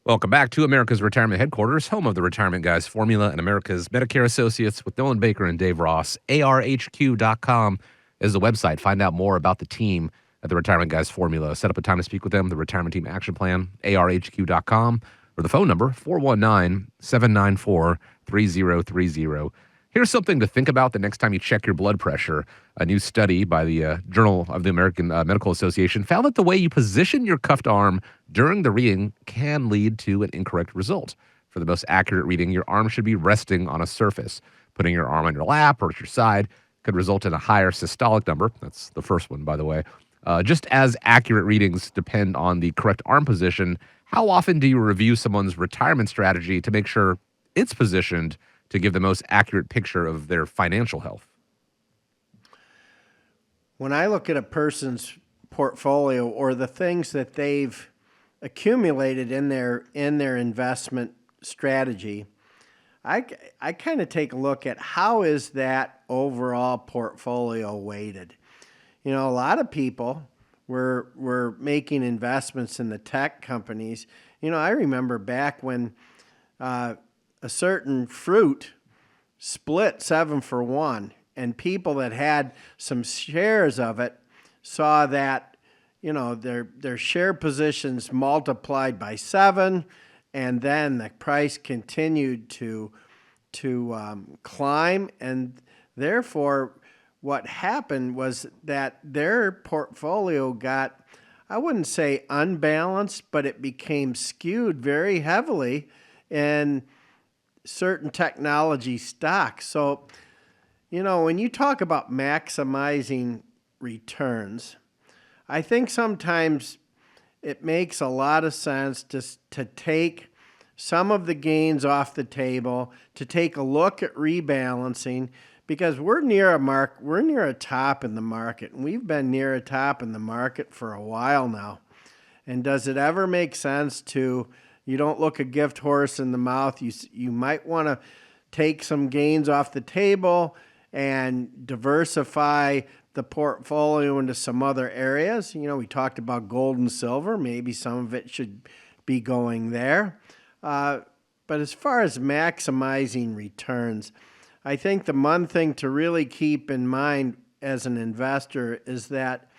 Welcome back to America's Retirement Headquarters, home of the Retirement Guys Formula and America's Medicare Associates with Nolan Baker and Dave Ross. ARHQ.com is the website. Find out more about the team at the Retirement Guys Formula. Set up a time to speak with them, the Retirement Team Action Plan, ARHQ.com, or the phone number, 419-794-3030. Here's something to think about the next time you check your blood pressure. A new study by the Journal of the American Medical Association found that the way you position your cuffed arm during the reading can lead to an incorrect result. For the most accurate reading, your arm should be resting on a surface. Putting your arm on your lap or at your side could result in a higher systolic number. That's the first one, by the way. Just as accurate readings depend on the correct arm position, how often do you review someone's retirement strategy to make sure it's positioned to give the most accurate picture of their financial health? When I look at a person's portfolio or the things that they've accumulated in their investment strategy, I kind of take a look at how is that overall portfolio weighted. You know, a lot of people were making investments in the tech companies. You know, I remember back when a certain fruit split 7-for-1, and people that had some shares of it saw that, you know, their share positions multiplied by 7, and then the price continued to climb, and therefore what happened was that their portfolio got, I wouldn't say unbalanced, but it became skewed very heavily in certain technology stocks. So, you know, when you talk about maximizing returns, I think sometimes it makes a lot of sense to take some of the gains off the table, to take a look at rebalancing, because we're near a top in the market, and we've been near a top in the market for a while now. And does it ever make sense to, you don't look a gift horse in the mouth, you might want to take some gains off the table and diversify the portfolio into some other areas. You know, we talked about gold and silver. Maybe some of it should be going there. But as far as maximizing returns, I think the one thing to really keep in mind as an investor is that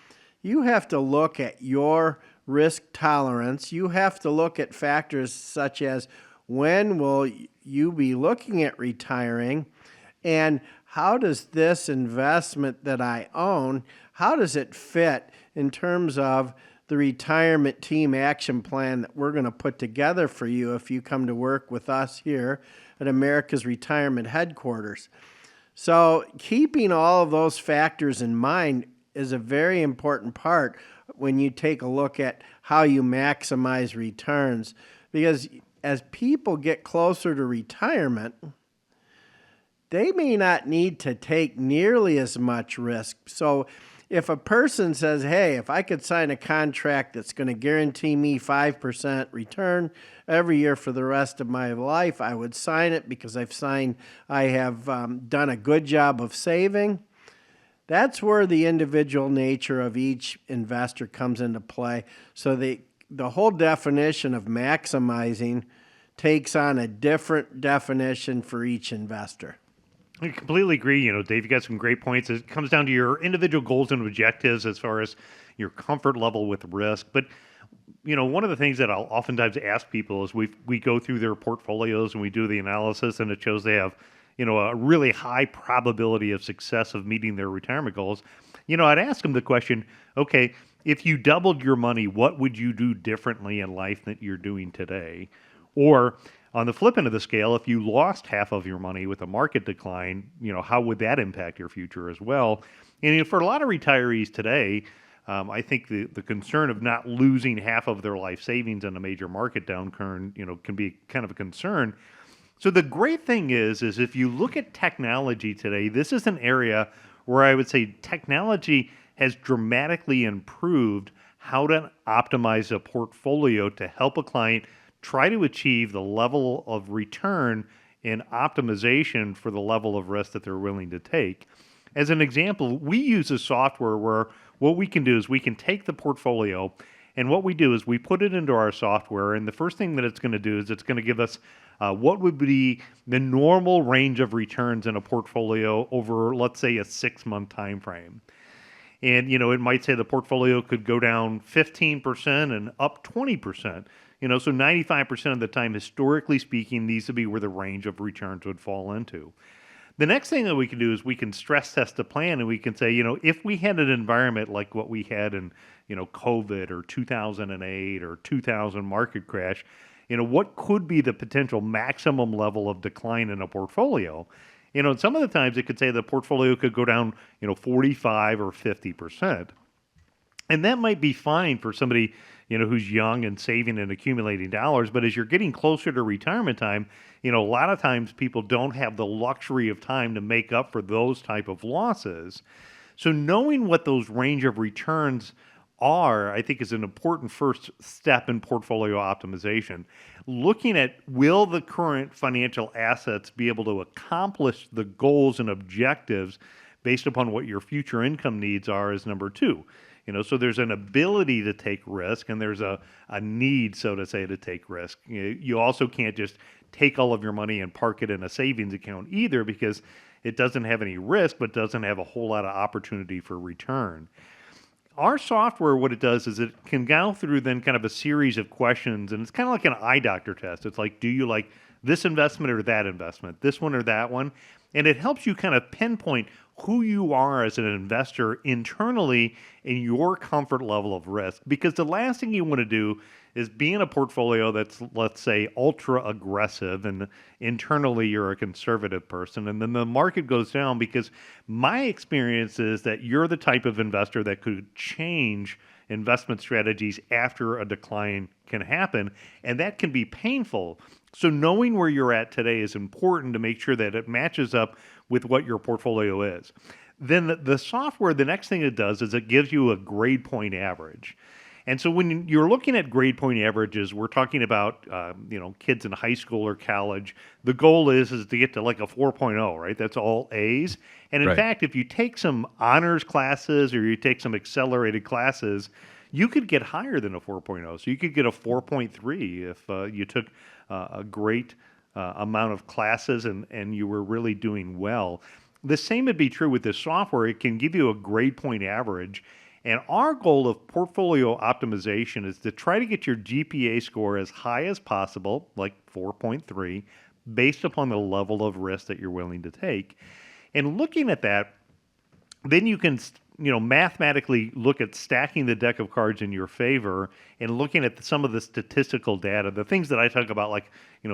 you have to look at your risk tolerance. You have to look at factors such as when will you be looking at retiring, and how does this investment that I own, how does it fit in terms of the retirement team action plan that we're going to put together for you if you come to work with us here at America's Retirement Headquarters. So keeping all of those factors in mind is a very important part when you take a look at how you maximize returns. Because as people get closer to retirement, they may not need to take nearly as much risk. So if a person says, hey, if I could sign a contract that's going to guarantee me 5% return every year for the rest of my life, I would sign it because I have done a good job of saving. That's where the individual nature of each investor comes into play. So the whole definition of maximizing takes on a different definition for each investor. I completely agree. You know, Dave, you got some great points. It comes down to your individual goals and objectives as far as your comfort level with risk. But, you know, one of the things that I'll oftentimes ask people is we go through their portfolios and we do the analysis, and it shows they have, you know, a really high probability of success of meeting their retirement goals. You know, I'd ask them the question, okay, if you doubled your money, what would you do differently in life that you're doing today? Or on the flip end of the scale, if you lost half of your money with a market decline, you know, how would that impact your future as well? And you know, for a lot of retirees today, I think the concern of not losing half of their life savings in a major market downturn, you know, can be kind of a concern. So the great thing is if you look at technology today, this is an area where I would say technology has dramatically improved how to optimize a portfolio to help a client try to achieve the level of return and optimization for the level of risk that they're willing to take. As an example, we use a software where what we can do is we can take the portfolio And what we do is we put it into our software, and the first thing that it's going to do is it's going to give us what would be the normal range of returns in a portfolio over, let's say, a 6-month time frame. And, it might say the portfolio could go down 15% and up 20%. So 95% of the time, historically speaking, these would be where the range of returns would fall into. The next thing that we can do is we can stress test the plan, and we can say, if we had an environment like what we had in, COVID or 2008 or 2000 market crash, what could be the potential maximum level of decline in a portfolio? And some of the times it could say the portfolio could go down, 45 or 50%. And that might be fine for somebody, who's young and saving and accumulating dollars. But as you're getting closer to retirement time, a lot of times people don't have the luxury of time to make up for those type of losses. So knowing what those range of returns are, I think, is an important first step in portfolio optimization. Looking at, will the current financial assets be able to accomplish the goals and objectives based upon what your future income needs are, is number two. So there's an ability to take risk, and there's a need, so to say, to take risk. You also can't just take all of your money and park it in a savings account either, because it doesn't have any risk, but doesn't have a whole lot of opportunity for return. Our software, what it does is it can go through then kind of a series of questions, and it's kind of like an eye doctor test. It's like, do you like this investment or that investment, this one or that one? And it helps you kind of pinpoint who you are as an investor internally in your comfort level of risk. Because the last thing you want to do is be in a portfolio that's, let's say, ultra aggressive, and internally you're a conservative person, and then the market goes down, because my experience is that you're the type of investor that could change investment strategies after a decline can happen, and that can be painful. So knowing where you're at today is important to make sure that it matches up with what your portfolio is. Then the software, the next thing it does is it gives you a grade point average. And so when you're looking at grade point averages, we're talking about kids in high school or college. The goal is to get to like a 4.0, right? That's all A's. And in Right. fact, if you take some honors classes or you take some accelerated classes, you could get higher than a 4.0. So you could get a 4.3 if you took a great amount of classes and you were really doing well. The same would be true with this software. It can give you a grade point average. And our goal of portfolio optimization is to try to get your GPA score as high as possible, like 4.3, based upon the level of risk that you're willing to take. And looking at that, then you can mathematically look at stacking the deck of cards in your favor and looking at some of the statistical data, the things that I talk about, like,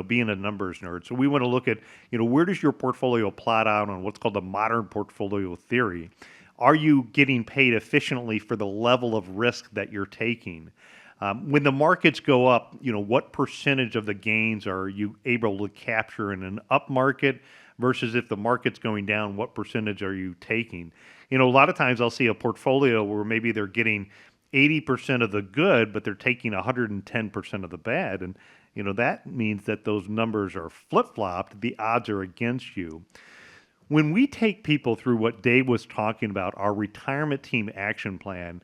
being a numbers nerd. So we want to look at, where does your portfolio plot out on what's called the modern portfolio theory? Are you getting paid efficiently for the level of risk that you're taking? When the markets go up, what percentage of the gains are you able to capture in an up market versus if the market's going down, what percentage are you taking? A lot of times I'll see a portfolio where maybe they're getting 80% of the good, but they're taking 110% of the bad. And, that means that those numbers are flip-flopped. The odds are against you. When we take people through what Dave was talking about, our retirement team action plan,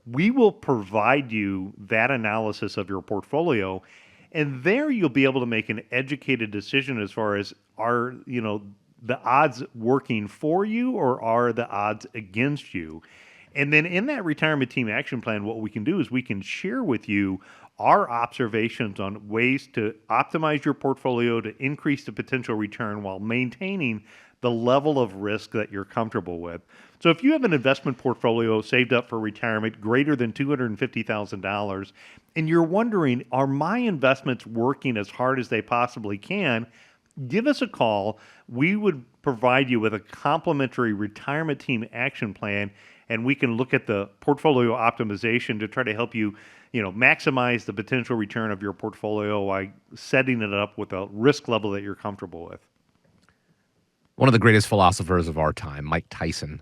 we will provide you that analysis of your portfolio, and there you'll be able to make an educated decision as far as are, the odds working for you or are the odds against you. And then in that retirement team action plan, what we can do is we can share with you our observations on ways to optimize your portfolio to increase the potential return while maintaining the level of risk that you're comfortable with. So if you have an investment portfolio saved up for retirement greater than $250,000 and you're wondering, are my investments working as hard as they possibly can? Give us a call. We would provide you with a complimentary retirement team action plan, and we can look at the portfolio optimization to try to help you, maximize the potential return of your portfolio by setting it up with a risk level that you're comfortable with. One of the greatest philosophers of our time, Mike Tyson,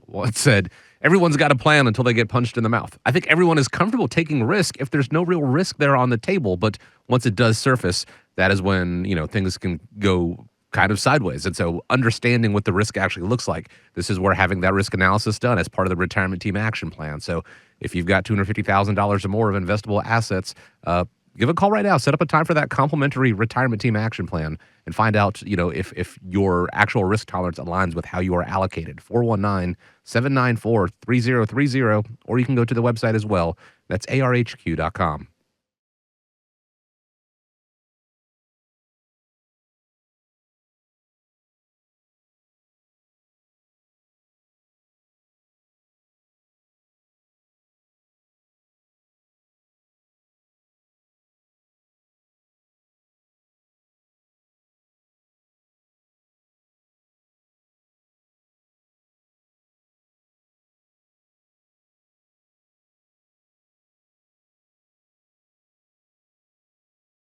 once said, everyone's got a plan until they get punched in the mouth. I think everyone is comfortable taking risk if there's no real risk there on the table. But once it does surface, that is when, things can go kind of sideways. And so understanding what the risk actually looks like, this is where having that risk analysis done as part of the retirement team action plan. So if you've got $250,000 or more of investable assets, give a call right now. Set up a time for that complimentary retirement team action plan and find out, if your actual risk tolerance aligns with how you are allocated. 419-794-3030, or you can go to the website as well. That's arhq.com.